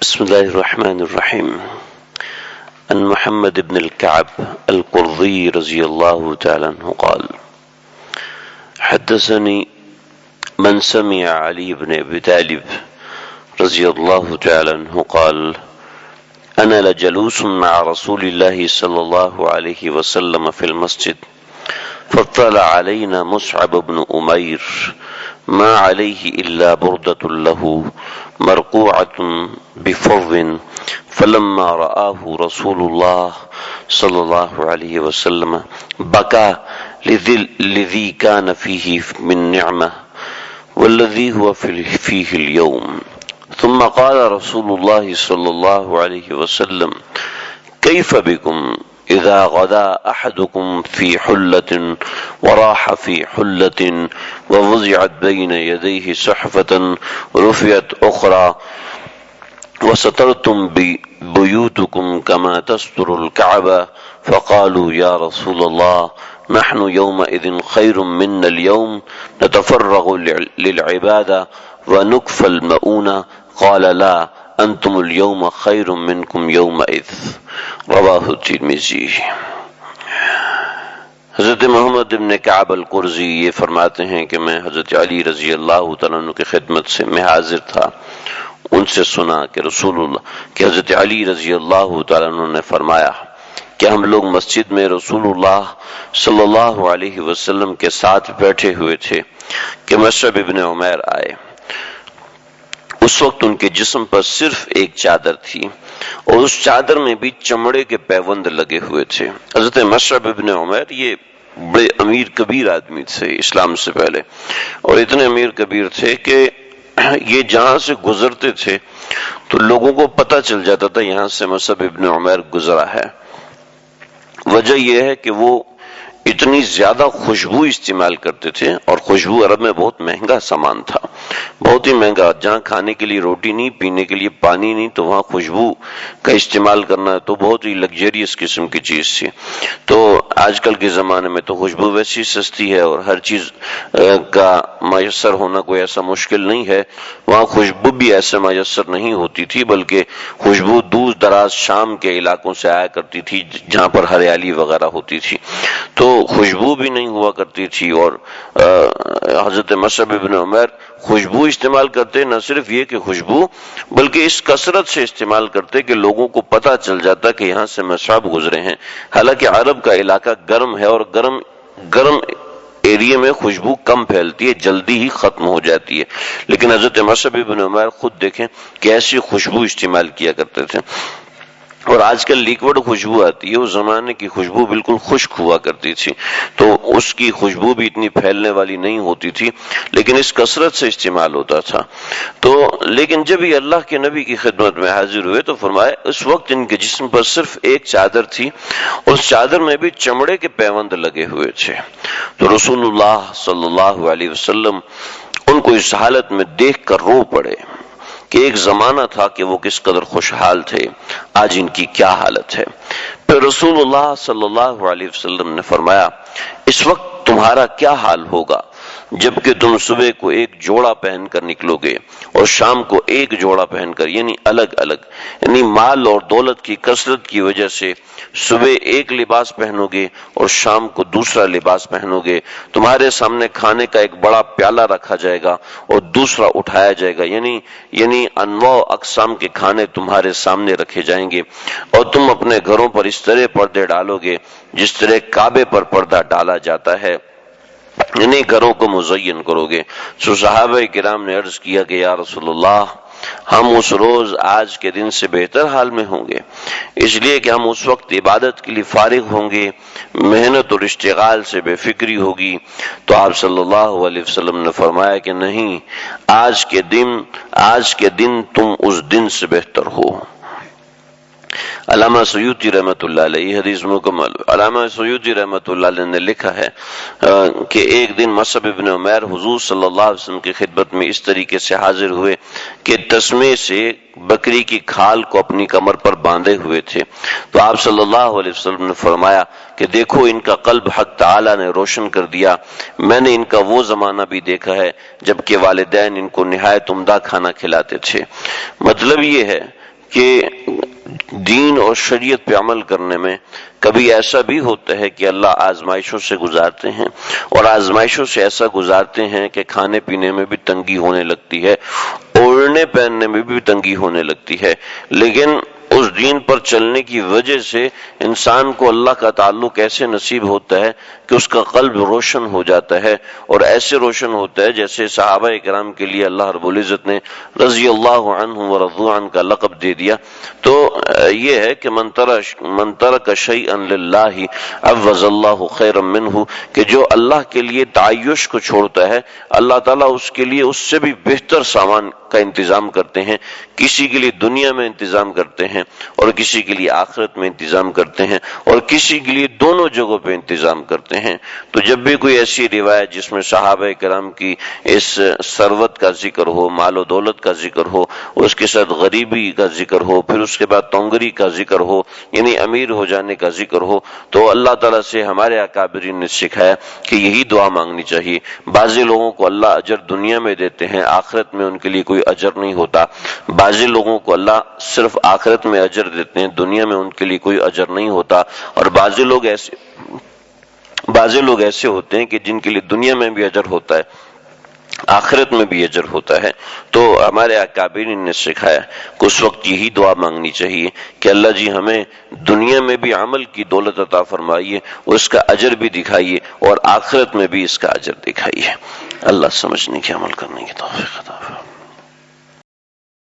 بسم الله الرحمن الرحيم. عن محمد بن الكعب القرظي رضي الله تعالى عنه قال: حدثني من سمع علي بن أبي طالب رضي الله تعالى عنه قال: أنا لجلوس مع رسول الله صلى الله عليه وسلم في المسجد، فاطلع علينا مصعب بن أمير ما عليه إلا بردة له مرقوعة بفض، فلما رآه رسول الله صلى الله عليه وسلم بكى لذي كان فيه من نعمة والذي هو فيه اليوم. ثم قال رسول الله صلى الله عليه وسلم: كيف بكم إذا غدا أحدكم في حلة وراح في حلة ووضعت بين يديه صحفة ورفعت أخرى وسترتم بيوتكم كما تستر الكعبة؟ فقالوا: يا رسول الله، نحن يومئذ خير منا اليوم، نتفرغ للعبادة ونكفى المؤونة. قال: لا، انتم اليوم خیر منکم یومئذ. رواہ الترمذی. حضرت محمد بن کعب القرظی یہ فرماتے ہیں کہ میں حضرت علی رضی اللہ تعالیٰ عنہ کی خدمت سے میں حاضر تھا، ان سے سنا کہ حضرت علی رضی اللہ تعالیٰ عنہ نے فرمایا کہ ہم لوگ مسجد میں رسول اللہ صلی اللہ علیہ وسلم کے ساتھ بیٹھے ہوئے تھے کہ مصعب ابن عمیر آئے۔ اس وقت ان کے جسم پر صرف ایک چادر تھی اور اس چادر میں بھی چمڑے کے پیوند لگے ہوئے تھے۔ حضرت مصعب ابن عمیر یہ بڑے امیر کبیر آدمی تھے اسلام سے پہلے، اور اتنے امیر کبیر تھے کہ یہ جہاں سے گزرتے تھے تو لوگوں کو پتہ چل جاتا تھا یہاں سے مصعب ابن عمیر گزرا ہے۔ وجہ یہ ہے کہ وہ اتنی زیادہ خوشبو استعمال کرتے تھے، اور خوشبو عرب میں بہت مہنگا سامان تھا، بہت ہی مہنگا۔ جہاں کھانے کے لیے روٹی نہیں، پینے کے لیے پانی نہیں، تو وہاں خوشبو کا استعمال کرنا تو بہت ہی لگژریس قسم کی چیز تھی۔ تو آج کل کے زمانے میں تو خوشبو ویسی سستی ہے اور ہر چیز کا میسر ہونا کوئی ایسا مشکل نہیں ہے، وہاں خوشبو بھی ایسے میسر نہیں ہوتی تھی، بلکہ خوشبو دور دراز شام کے علاقوں سے آیا کرتی تھی جہاں پر ہریالی وغیرہ ہوتی تھی، تو خوشبو بھی نہیں ہوا کرتی تھی۔ اور حضرت مصعب ابن عمیر خوشبو استعمال کرتے، نہ صرف یہ کہ خوشبو بلکہ اس کثرت سے استعمال کرتے کہ لوگوں کو پتہ چل جاتا کہ یہاں سے مصعب گزرے ہیں۔ حالانکہ عرب کا علاقہ گرم ہے اور گرم ایریے میں خوشبو کم پھیلتی ہے، جلدی ہی ختم ہو جاتی ہے، لیکن حضرت مصعب ابن عمیر خود دیکھیں کہ ایسی خوشبو استعمال کیا کرتے تھے۔ اور آج کل لیکوڈ خوشبو آتی ہے، اس زمانے کی خوشبو بالکل خشک ہوا کرتی تھی، تو اس کی خوشبو بھی اتنی پھیلنے والی نہیں ہوتی تھی، لیکن اس کثرت سے استعمال ہوتا تھا۔ تو لیکن جب یہ اللہ کے نبی کی خدمت میں حاضر ہوئے تو فرمایا اس وقت ان کے جسم پر صرف ایک چادر تھی، اس چادر میں بھی چمڑے کے پیوند لگے ہوئے تھے۔ تو رسول اللہ صلی اللہ علیہ وسلم ان کو اس حالت میں دیکھ کر رو پڑے کہ ایک زمانہ تھا کہ وہ کس قدر خوشحال تھے، آج ان کی کیا حالت ہے۔ پھر رسول اللہ صلی اللہ علیہ وسلم نے فرمایا: اس وقت تمہارا کیا حال ہوگا جبکہ تم صبح کو ایک جوڑا پہن کر نکلو گے اور شام کو ایک جوڑا پہن کر، یعنی الگ الگ، یعنی مال اور دولت کی کثرت کی وجہ سے صبح ایک لباس پہنو گے اور شام کو دوسرا لباس پہنو گے۔ تمہارے سامنے کھانے کا ایک بڑا پیالہ رکھا جائے گا اور دوسرا اٹھایا جائے گا، یعنی انواع اقسام کے کھانے تمہارے سامنے رکھے جائیں گے، اور تم اپنے گھروں پر اس طرح پردے ڈالو گے جس طرح کعبے پر پردہ ڈالا جاتا ہے، یعنی گھروں کو مزین کرو گے۔ سو صحابہ کرام نے عرض کیا کہ یا رسول اللہ، ہم اس روز آج کے دن سے بہتر حال میں ہوں گے، اس لیے کہ ہم اس وقت عبادت کے لیے فارغ ہوں گے، محنت اور اشتغال سے بے فکری ہوگی۔ تو آپ صلی اللہ علیہ وسلم نے فرمایا کہ نہیں، آج کے دن تم اس دن سے بہتر ہو۔ علامہ سیوطی رحمۃ اللہ علیہ، حدیث مکمل، علامہ سیوطی رحمۃ اللہ علیہ نے لکھا ہے کہ ایک دن مصعب ابن عمیر حضور صلی اللہ علیہ وسلم کی خدمت میں اس طریقے سے حاضر ہوئے کہ تسمے سے بکری کی کھال کو اپنی کمر پر باندھے ہوئے تھے۔ تو آپ صلی اللہ علیہ وسلم نے فرمایا کہ دیکھو ان کا قلب حق تعالی نے روشن کر دیا، میں نے ان کا وہ زمانہ بھی دیکھا ہے جبکہ والدین ان کو نہایت عمدہ کھانا کھلاتے تھے۔ مطلب یہ ہے کہ دین اور شریعت پہ عمل کرنے میں کبھی ایسا بھی ہوتا ہے کہ اللہ آزمائشوں سے گزارتے ہیں، اور آزمائشوں سے ایسا گزارتے ہیں کہ کھانے پینے میں بھی تنگی ہونے لگتی ہے، اوڑھنے پہننے میں بھی تنگی ہونے لگتی ہے، لیکن اس دین پر چلنے کی وجہ سے انسان کو اللہ کا تعلق ایسے نصیب ہوتا ہے کہ اس کا قلب روشن ہو جاتا ہے، اور ایسے روشن ہوتا ہے جیسے صحابہ کرام کے لیے اللہ رب العزت نے رضی اللہ عنہم ورضوا عنہ کا لقب دے دیا۔ تو یہ ہے کہ من ترک شیئا للہ عوض اللہ خیرا منہ، کہ جو اللہ کے لیے تعیش کو چھوڑتا ہے اللہ تعالیٰ اس کے لیے اس سے بھی بہتر سامان کا انتظام کرتے ہیں، کسی کے لیے دنیا میں انتظام کرتے ہیں اور کسی کے لیے آخرت میں انتظام کرتے ہیں، اور کسی کے لیے دونوں جگہوں پہ انتظام کرتے ہیں۔ تو جب بھی کوئی ایسی روایت جس میں صحابہ کرام کی اس ثروت کا ذکر ہو، مال و دولت کا ذکر ہو، اس کے ساتھ غریبی کا ذکر ہو، پھر اس کے بعد تونگری کا ذکر ہو، یعنی امیر ہو جانے کا ذکر ہو، تو اللہ تعالیٰ سے ہمارے اکابرین نے سکھایا کہ یہی دعا مانگنی چاہیے۔ بعضی لوگوں کو اللہ اجر دنیا میں دیتے ہیں، آخرت میں ان کے لیے کوئی اجر نہیں ہوتا، بعضی لوگوں کو اللہ صرف آخرت میں اجر دیتے ہیں، دنیا میں ان کے لیے کوئی اجر نہیں ہوتا، اور بعضی لوگ ایسے ہوتے ہیں کہ جن کے لیے دنیا میں بھی اجر ہوتا ہے، آخرت میں بھی اجر ہوتا ہے۔ تو ہمارے اکابرین نے سکھایا کہ اس وقت یہی دعا مانگنی چاہیے کہ اللہ جی ہمیں دنیا میں بھی عمل کی دولت عطا فرمائیے، اس کا اجر بھی دکھائیے، اور آخرت میں بھی اس کا اجر دکھائیے۔ اللہ سمجھنے کی، عمل کرنے کی توفیق عطا فرمائے۔